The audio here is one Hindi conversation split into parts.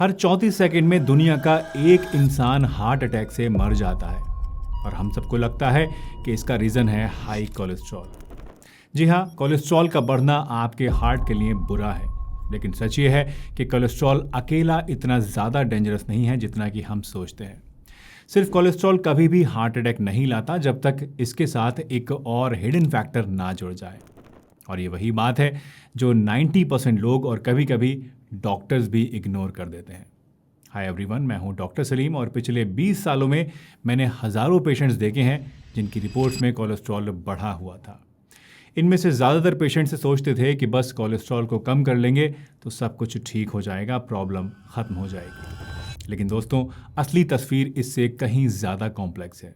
हर 34 सेकंड में दुनिया का एक इंसान हार्ट अटैक से मर जाता है और हम सबको लगता है कि इसका रीज़न है हाई कोलेस्ट्रॉल। जी हाँ, कोलेस्ट्रॉल का बढ़ना आपके हार्ट के लिए बुरा है, लेकिन सच ये है कि कोलेस्ट्रॉल अकेला इतना ज़्यादा डेंजरस नहीं है जितना कि हम सोचते हैं। सिर्फ कोलेस्ट्रॉल कभी भी हार्ट अटैक नहीं लाता जब तक इसके साथ एक और हिडन फैक्टर ना जुड़ जाए। और ये वही बात है जो 90% लोग और कभी कभी डॉक्टर्स भी इग्नोर कर देते हैं। हाय एवरीवन, मैं हूं डॉक्टर सलीम और पिछले 20 सालों में मैंने हज़ारों पेशेंट्स देखे हैं जिनकी रिपोर्ट्स में कोलेस्ट्रॉल बढ़ा हुआ था। इनमें से ज़्यादातर पेशेंट्स सोचते थे कि बस कोलेस्ट्रॉल को कम कर लेंगे तो सब कुछ ठीक हो जाएगा, प्रॉब्लम ख़त्म हो जाएगी। लेकिन दोस्तों, असली तस्वीर इससे कहीं ज़्यादा कॉम्प्लेक्स है।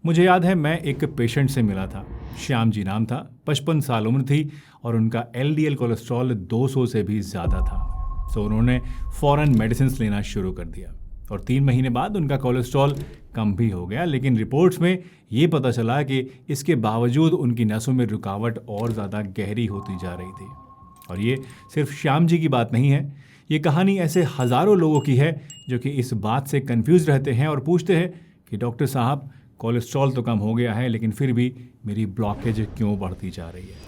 मुझे याद है, मैं एक पेशेंट से मिला था। श्याम जी नाम था, 55 साल उम्र थी और उनका LDL कोलेस्ट्रॉल 200 से भी ज़्यादा था। तो उन्होंने फ़ौरन मेडिसिन लेना शुरू कर दिया और 3 महीने बाद उनका कोलेस्ट्रॉल कम भी हो गया। लेकिन रिपोर्ट्स में ये पता चला कि इसके बावजूद उनकी नसों में रुकावट और ज़्यादा गहरी होती जा रही थी। और ये सिर्फ श्याम जी की बात नहीं है, ये कहानी ऐसे हज़ारों लोगों की है जो कि इस बात से कन्फ्यूज़ रहते हैं और पूछते हैं कि डॉक्टर साहब, कोलेस्ट्रॉल तो कम हो गया है लेकिन फिर भी मेरी ब्लॉकेज क्यों बढ़ती जा रही है।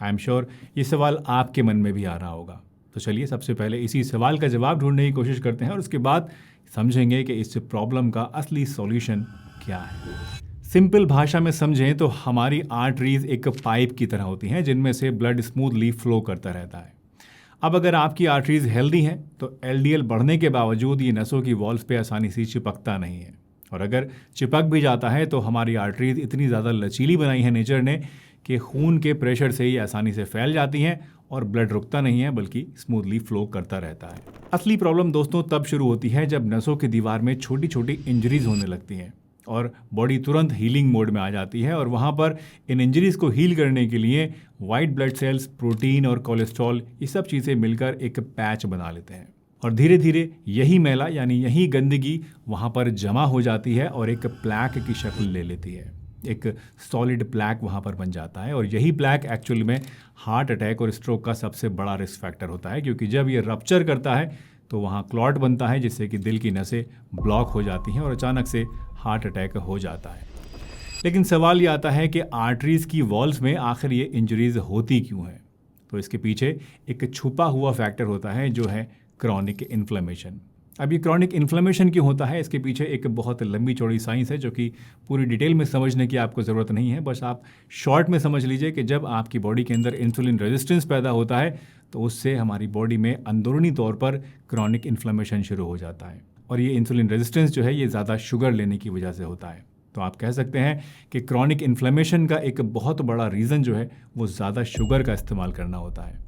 आई एम श्योर ये सवाल आपके मन में भी आ रहा होगा। तो चलिए सबसे पहले इसी सवाल का जवाब ढूंढने की कोशिश करते हैं और उसके बाद समझेंगे कि इस प्रॉब्लम का असली सॉल्यूशन क्या है। सिंपल भाषा में समझें तो हमारी आर्टरीज एक पाइप की तरह होती हैं जिनमें से ब्लड स्मूथली फ्लो करता रहता है। अब अगर आपकी आर्टरीज हेल्दी हैं तो LDL बढ़ने के बावजूद ये नसों की वॉल्स पे आसानी से चिपकता नहीं है, और अगर चिपक भी जाता है तो हमारी आर्टरीज इतनी ज़्यादा लचीली बनाई है नेचर ने कि खून के प्रेशर से ही आसानी से फैल जाती हैं और ब्लड रुकता नहीं है बल्कि स्मूथली फ्लो करता रहता है। असली प्रॉब्लम दोस्तों तब शुरू होती है जब नसों की दीवार में छोटी छोटी इंजरीज होने लगती हैं और बॉडी तुरंत हीलिंग मोड में आ जाती है और वहाँ पर इन इंजरीज को हील करने के लिए वाइट ब्लड सेल्स, प्रोटीन और कोलेस्ट्रॉल, ये सब चीज़ें मिलकर एक पैच बना लेते हैं और धीरे धीरे यही मैला यानी यही गंदगी वहाँ पर जमा हो जाती है और एक प्लैक की शक्ल ले लेती है। एक सॉलिड प्लैक वहाँ पर बन जाता है और यही प्लैक एक्चुअल में हार्ट अटैक और स्ट्रोक का सबसे बड़ा रिस्क फैक्टर होता है, क्योंकि जब ये रप्चर करता है तो वहाँ क्लॉट बनता है जिससे कि दिल की नसें ब्लॉक हो जाती हैं और अचानक से हार्ट अटैक हो जाता है। लेकिन सवाल ये आता है कि आर्टरीज़ की वॉल्स में आखिर ये इंजरीज होती क्यों हैं? तो इसके पीछे एक छुपा हुआ फैक्टर होता है जो है क्रॉनिक इन्फ्लेमेशन। अब ये क्रॉनिक इन्फ्लेमेशन क्यों होता है, इसके पीछे एक बहुत लंबी चौड़ी साइंस है जो कि पूरी डिटेल में समझने की आपको ज़रूरत नहीं है। बस आप शॉर्ट में समझ लीजिए कि जब आपकी बॉडी के अंदर इंसुलिन रेजिस्टेंस पैदा होता है तो उससे हमारी बॉडी में अंदरूनी तौर पर क्रॉनिक इन्फ्लेमेशन शुरू हो जाता है और ये इंसुलिन रेजिस्टेंस जो है ये ज़्यादा शुगर लेने की वजह से होता है। तो आप कह सकते हैं कि क्रॉनिक इन्फ्लेमेशन का एक बहुत बड़ा रीज़न जो है वो ज़्यादा शुगर का इस्तेमाल करना होता है।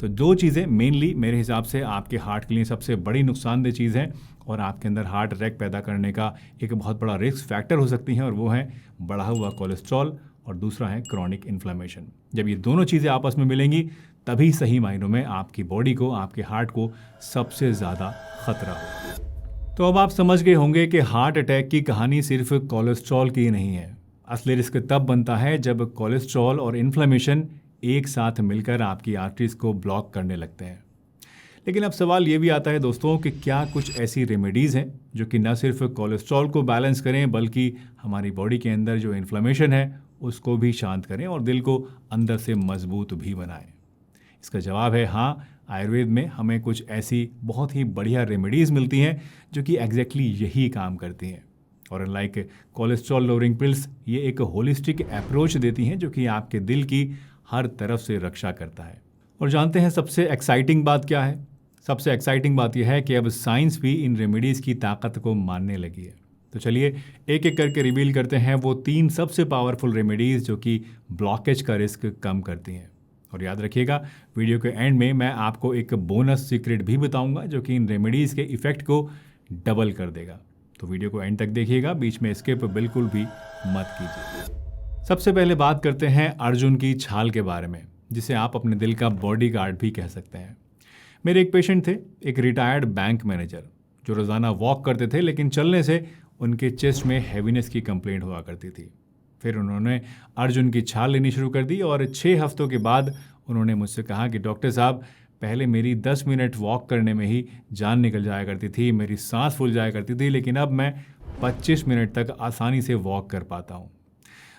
तो 2 चीज़ें मेनली मेरे हिसाब से आपके हार्ट के लिए सबसे बड़ी नुकसानदेह चीज़ है और आपके अंदर हार्ट अटैक पैदा करने का एक बहुत बड़ा रिस्क फैक्टर हो सकती हैं, और वो है बढ़ा हुआ कोलेस्ट्रॉल और दूसरा है क्रॉनिक इन्फ्लेमेशन। जब ये दोनों चीज़ें आपस में मिलेंगी तभी सही मायनों में आपकी बॉडी को, आपके हार्ट को सबसे ज़्यादा खतरा हो। तो अब आप समझ गए होंगे कि हार्ट अटैक की कहानी सिर्फ कोलेस्ट्रॉल की नहीं है। असली रिस्क तब बनता है जब कोलेस्ट्रॉल और इन्फ्लेमेशन एक साथ मिलकर आपकी आर्टरीज को ब्लॉक करने लगते हैं। लेकिन अब सवाल ये भी आता है दोस्तों कि क्या कुछ ऐसी रेमेडीज़ हैं जो कि न सिर्फ कोलेस्ट्रॉल को बैलेंस करें बल्कि हमारी बॉडी के अंदर जो इन्फ्लेमेशन है उसको भी शांत करें और दिल को अंदर से मजबूत भी बनाएं? इसका जवाब है हाँ। आयुर्वेद में हमें कुछ ऐसी बहुत ही बढ़िया रेमेडीज़ मिलती हैं जो कि एग्जैक्टली यही काम करती हैं। और लाइक कोलेस्ट्रॉल लोअरिंग पिल्स, ये एक होलिस्टिक अप्रोच देती हैं जो कि आपके दिल की हर तरफ से रक्षा करता है। और जानते हैं सबसे एक्साइटिंग बात क्या है? सबसे एक्साइटिंग बात यह है कि अब साइंस भी इन रेमेडीज़ की ताकत को मानने लगी है। तो चलिए एक एक करके रिवील करते हैं वो 3 सबसे पावरफुल रेमेडीज़ जो कि ब्लॉकेज का रिस्क कम करती हैं। और याद रखिएगा, वीडियो के एंड में मैं आपको एक बोनस सीक्रेट भी बताऊंगा जो कि इन रेमेडीज़ के इफ़ेक्ट को डबल कर देगा। तो वीडियो को एंड तक देखिएगा, बीच में स्किप बिल्कुल भी मत कीजिए। सबसे पहले बात करते हैं अर्जुन की छाल के बारे में, जिसे आप अपने दिल का बॉडीगार्ड भी कह सकते हैं। मेरे एक पेशेंट थे, एक रिटायर्ड बैंक मैनेजर, जो रोज़ाना वॉक करते थे लेकिन चलने से उनके चेस्ट में हैवीनेस की कंप्लेंट हुआ करती थी। फिर उन्होंने अर्जुन की छाल लेनी शुरू कर दी और 6 हफ्तों के बाद उन्होंने मुझसे कहा कि डॉक्टर साहब, पहले मेरी 10 मिनट वॉक करने में ही जान निकल जाया करती थी, मेरी सांस फूल जाया करती थी, लेकिन अब मैं 25 मिनट तक आसानी से वॉक कर पाता हूँ।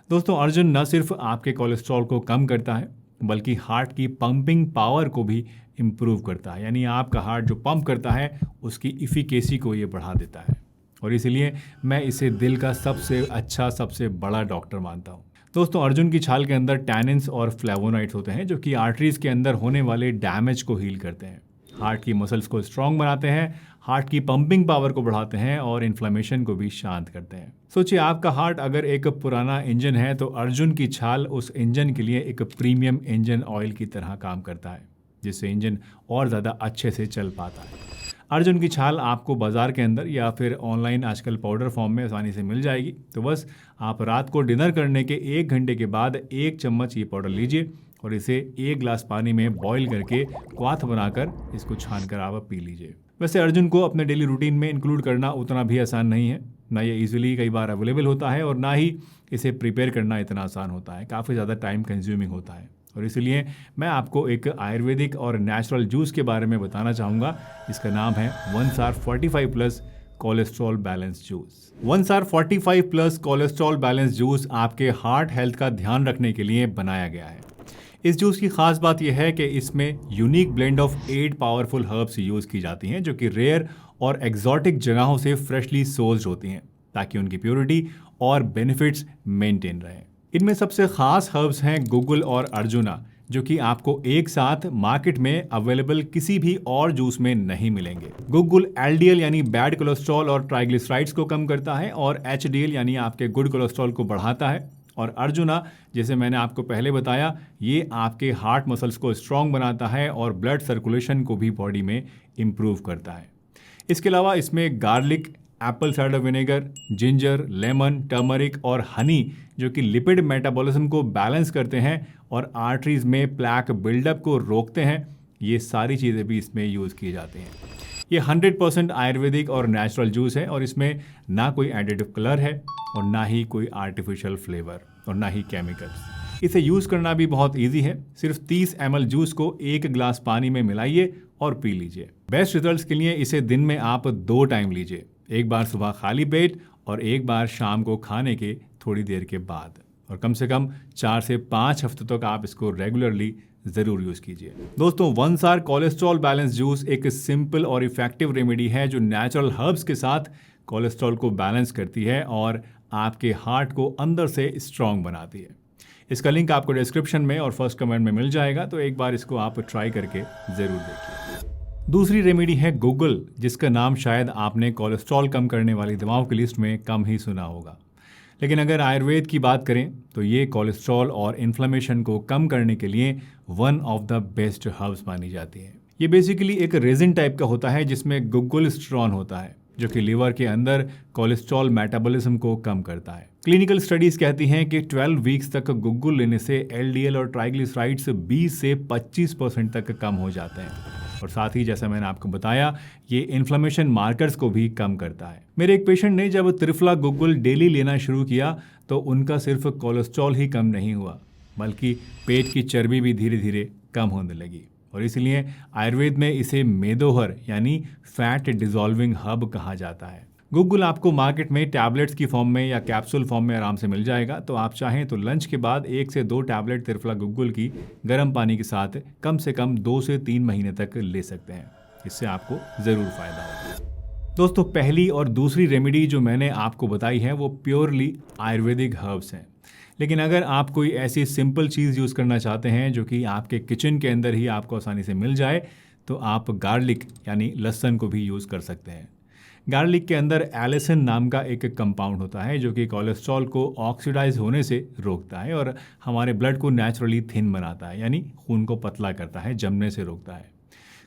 दोस्तों, अर्जुन न सिर्फ आपके कोलेस्ट्रॉल को कम करता है बल्कि हार्ट की पंपिंग पावर को भी इम्प्रूव करता है। यानी आपका हार्ट जो पंप करता है उसकी इफिकेसी को ये बढ़ा देता है, और इसीलिए मैं इसे दिल का सबसे अच्छा, सबसे बड़ा डॉक्टर मानता हूँ। दोस्तों, अर्जुन की छाल के अंदर टैनिन्स और फ्लेवोनॉइड्स होते हैं जो कि आर्टरीज के अंदर होने वाले डैमेज को हील करते हैं, हार्ट की मसल्स को स्ट्रांग बनाते हैं, हार्ट की पंपिंग पावर को बढ़ाते हैं और इन्फ्लेमेशन को भी शांत करते हैं। सोचिए, आपका हार्ट अगर एक पुराना इंजन है तो अर्जुन की छाल उस इंजन के लिए एक प्रीमियम इंजन ऑयल की तरह काम करता है, जिससे इंजन और ज़्यादा अच्छे से चल पाता है। अर्जुन की छाल आपको बाज़ार के अंदर या फिर ऑनलाइन आजकल पाउडर फॉर्म में आसानी से मिल जाएगी। तो बस आप रात को डिनर करने के 1 घंटे के बाद 1 चम्मच ये पाउडर लीजिए और इसे 1 ग्लास पानी में बॉईल करके क्वाथ बनाकर इसको छान कर आप पी लीजिए। वैसे अर्जुन को अपने डेली रूटीन में इंक्लूड करना उतना भी आसान नहीं है, ना ये ईजिली कई बार अवेलेबल होता है और ना ही इसे प्रिपेयर करना इतना आसान होता है, काफ़ी ज़्यादा टाइम कंज्यूमिंग होता है। और इसलिए मैं आपको एक आयुर्वेदिक और नेचुरल जूस के बारे में बताना चाहूँगा, जिसका नाम है 1SAR 45+ cholesterol balance juice. 1SAR 45+ cholesterol balance juice आपके हार्ट हेल्थ का ध्यान रखने के लिए बनाया गया है। इस जूस की खास बात यह है कि इसमें unique blend of 8 powerful herbs use की जाती हैं जो कि रेयर और एग्जॉटिक जगहों से फ्रेशली सोर्स्ड होती हैं, ताकि उनकी प्योरिटी और बेनिफिट्स मेंटेन रहें। इनमें सबसे खास हर्ब्स हैं गुग्गुल और अर्जुना, जो कि आपको एक साथ मार्केट में अवेलेबल किसी भी और जूस में नहीं मिलेंगे। गुग्गुल एलडीएल यानी बैड कोलेस्ट्रॉल और ट्राइग्लिसराइड्स को कम करता है और एचडीएल यानी आपके गुड कोलेस्ट्रॉल को बढ़ाता है, और अर्जुना, जैसे मैंने आपको पहले बताया, ये आपके हार्ट मसल्स को स्ट्रांग बनाता है और ब्लड सर्कुलेशन को भी बॉडी में इम्प्रूव करता है। इसके अलावा इसमें garlic, Apple cider vinegar, ginger, lemon, turmeric और हनी, जो कि लिपिड मेटाबॉलिज्म को बैलेंस करते हैं और आर्टरीज में प्लैक बिल्डअप को रोकते हैं, ये सारी चीज़ें भी इसमें यूज़ की जाती हैं। ये 100% आयुर्वेदिक और नेचुरल जूस है और इसमें ना कोई एडिटिव कलर है और ना ही कोई आर्टिफिशियल फ्लेवर और ना ही केमिकल्स। इसे यूज़ करना भी बहुत ईजी है। सिर्फ 30 ml जूस को 1 ग्लास पानी में मिलाइए और पी लीजिए। बेस्ट रिजल्ट्स के लिए इसे दिन में आप 2 टाइम लीजिए, एक बार सुबह खाली पेट और एक बार शाम को खाने के थोड़ी देर के बाद, और कम से कम 4 से 5 हफ्ते तक आप इसको रेगुलरली ज़रूर यूज़ कीजिए। दोस्तों, 1SAR कोलेस्ट्रॉल बैलेंस जूस एक सिंपल और इफेक्टिव रेमेडी है जो नेचुरल हर्ब्स के साथ कोलेस्ट्रॉल को बैलेंस करती है और आपके हार्ट को अंदर से स्ट्रांग बनाती है। इसका लिंक आपको डिस्क्रिप्शन में और फर्स्ट कमेंट में मिल जाएगा, तो एक बार इसको आप ट्राई करके ज़रूर देखिए। दूसरी रेमेडी है गुग्गुल, जिसका नाम शायद आपने कोलेस्ट्रॉल कम करने वाली दवाओं की लिस्ट में कम ही सुना होगा, लेकिन अगर आयुर्वेद की बात करें तो ये कोलेस्ट्रॉल और इन्फ्लेमेशन को कम करने के लिए one of the best herbs मानी जाती है। ये बेसिकली एक रेजिन टाइप का होता है जिसमें गुग्गुल स्ट्रॉन होता है, जो कि लिवर के अंदर कोलेस्ट्रॉल मेटाबॉलिज्म को कम करता है। क्लिनिकल स्टडीज कहती हैं कि 12 वीक्स तक गुग्गुल लेने से एलडीएल और ट्राइग्लिसराइड्स 20 से 25% तक कम हो जाते हैं, और साथ ही जैसा मैंने आपको बताया, ये इन्फ्लेमेशन मार्कर्स को भी कम करता है। मेरे एक पेशेंट ने जब त्रिफला गुग्गुल डेली लेना शुरू किया तो उनका सिर्फ कोलेस्ट्रॉल ही कम नहीं हुआ, बल्कि पेट की चर्बी भी धीरे धीरे कम होने लगी, और इसलिए आयुर्वेद में इसे मेदोहर यानी फैट डिसॉल्विंग हर्ब कहा जाता है। गुग्गुल आपको मार्केट में टैबलेट्स की फॉर्म में या कैप्सूल फॉर्म में आराम से मिल जाएगा, तो आप चाहें तो लंच के बाद 1 से 2 टैबलेट त्रिफला गुग्गुल की गर्म पानी के साथ कम से कम 2 से 3 महीने तक ले सकते हैं। इससे आपको ज़रूर फ़ायदा होगा। दोस्तों, पहली और दूसरी रेमेडी जो मैंने आपको बताई है वो प्योरली आयुर्वेदिक हर्ब्स हैं, लेकिन अगर आप कोई ऐसी सिंपल चीज़ यूज़ करना चाहते हैं जो कि आपके किचन के अंदर ही आपको आसानी से मिल जाए, तो आप गार्लिक यानी लहसुन को भी यूज़ कर सकते हैं। गार्लिक के अंदर एलिसिन नाम का एक कंपाउंड होता है जो कि कोलेस्ट्रॉल को ऑक्सीडाइज होने से रोकता है और हमारे ब्लड को नेचुरली थिन बनाता है, यानी खून को पतला करता है, जमने से रोकता है।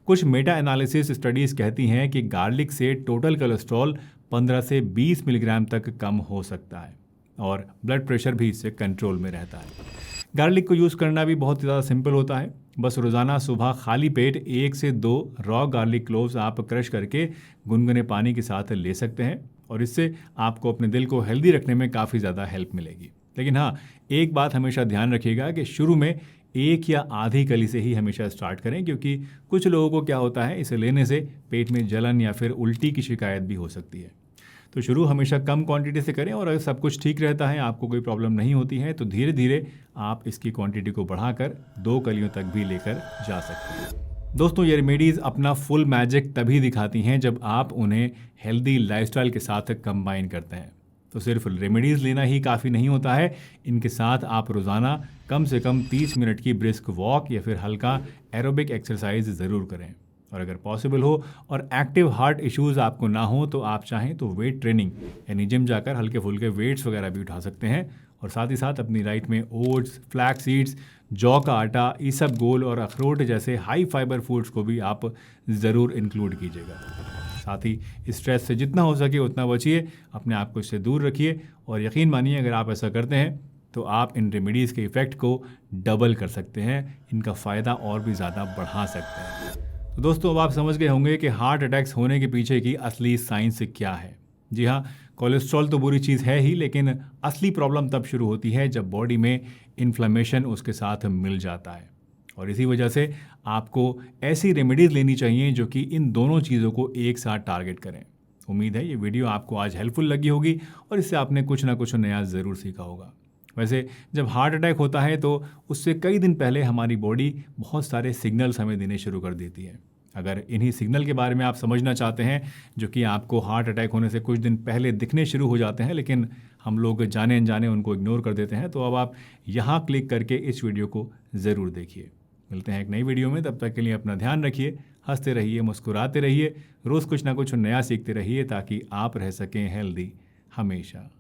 कुछ मेटा एनालिसिस स्टडीज़ कहती हैं कि गार्लिक से टोटल कोलेस्ट्रॉल 15 से 20 मिलीग्राम तक कम हो सकता है और ब्लड प्रेशर भी इससे कंट्रोल में रहता है। गार्लिक को यूज़ करना भी बहुत ज़्यादा सिंपल होता है। बस रोज़ाना सुबह खाली पेट 1 से 2 रॉ गार्लिक क्लोव्स आप क्रश करके गुनगुने पानी के साथ ले सकते हैं, और इससे आपको अपने दिल को हेल्दी रखने में काफ़ी ज़्यादा हेल्प मिलेगी। लेकिन हाँ, एक बात हमेशा ध्यान रखिएगा कि शुरू में एक या आधी कली से ही हमेशा स्टार्ट करें, क्योंकि कुछ लोगों को क्या होता है, इसे लेने से पेट में जलन या फिर उल्टी की शिकायत भी हो सकती है। तो शुरू हमेशा कम क्वांटिटी से करें और अगर सब कुछ ठीक रहता है, आपको कोई प्रॉब्लम नहीं होती है, तो धीरे धीरे आप इसकी क्वांटिटी को बढ़ाकर 2 कलियों तक भी लेकर जा सकते हैं। दोस्तों, ये रेमेडीज़ अपना फुल मैजिक तभी दिखाती हैं जब आप उन्हें हेल्दी लाइफस्टाइल के साथ कंबाइन करते हैं। तो सिर्फ रेमेडीज़ लेना ही काफ़ी नहीं होता है, इनके साथ आप रोज़ाना कम से कम 30 मिनट की ब्रिस्क वॉक या फिर हल्का एरोबिक एक्सरसाइज ज़रूर करें। और अगर पॉसिबल हो और एक्टिव हार्ट इश्यूज़ आपको ना हो तो आप चाहें तो वेट ट्रेनिंग यानी जिम जाकर हल्के फुल्के वेट्स वगैरह भी उठा सकते हैं। और साथ ही साथ अपनी डाइट में ओट्स, फ्लैक्स सीड्स, जौ का आटा, ईसबगोल और अखरोट जैसे हाई फाइबर फूड्स को भी आप ज़रूर इंक्लूड कीजिएगा। साथ ही स्ट्रेस से जितना हो सके उतना बचिए, अपने आप को इससे दूर रखिए और यकीन मानिए अगर आप ऐसा करते हैं तो आप इन रेमेडीज़ के इफ़ेक्ट को डबल कर सकते हैं, इनका फ़ायदा और भी ज़्यादा बढ़ा सकते हैं। तो दोस्तों, अब आप समझ गए होंगे कि हार्ट अटैक्स होने के पीछे की असली साइंस क्या है। जी हाँ, कोलेस्ट्रॉल तो बुरी चीज़ है ही, लेकिन असली प्रॉब्लम तब शुरू होती है जब बॉडी में इन्फ्लेमेशन उसके साथ मिल जाता है। और इसी वजह से आपको ऐसी रेमेडीज़ लेनी चाहिए जो कि इन दोनों चीज़ों को एक साथ टारगेट करें। उम्मीद है ये वीडियो आपको आज हेल्पफुल लगी होगी और इससे आपने कुछ ना कुछ नया ज़रूर सीखा होगा। वैसे जब हार्ट अटैक होता है तो उससे कई दिन पहले हमारी बॉडी बहुत सारे सिग्नल्स हमें देने शुरू कर देती है। अगर इन्हीं सिग्नल के बारे में आप समझना चाहते हैं जो कि आपको हार्ट अटैक होने से कुछ दिन पहले दिखने शुरू हो जाते हैं, लेकिन हम लोग जाने अनजाने उनको इग्नोर कर देते हैं, तो अब आप यहाँ क्लिक करके इस वीडियो को ज़रूर देखिए। मिलते हैं एक नई वीडियो में, तब तक के लिए अपना ध्यान रखिए, हंसते रहिए, मुस्कुराते रहिए, रोज़ कुछ ना कुछ नया सीखते रहिए ताकि आप रह सकें हेल्दी हमेशा।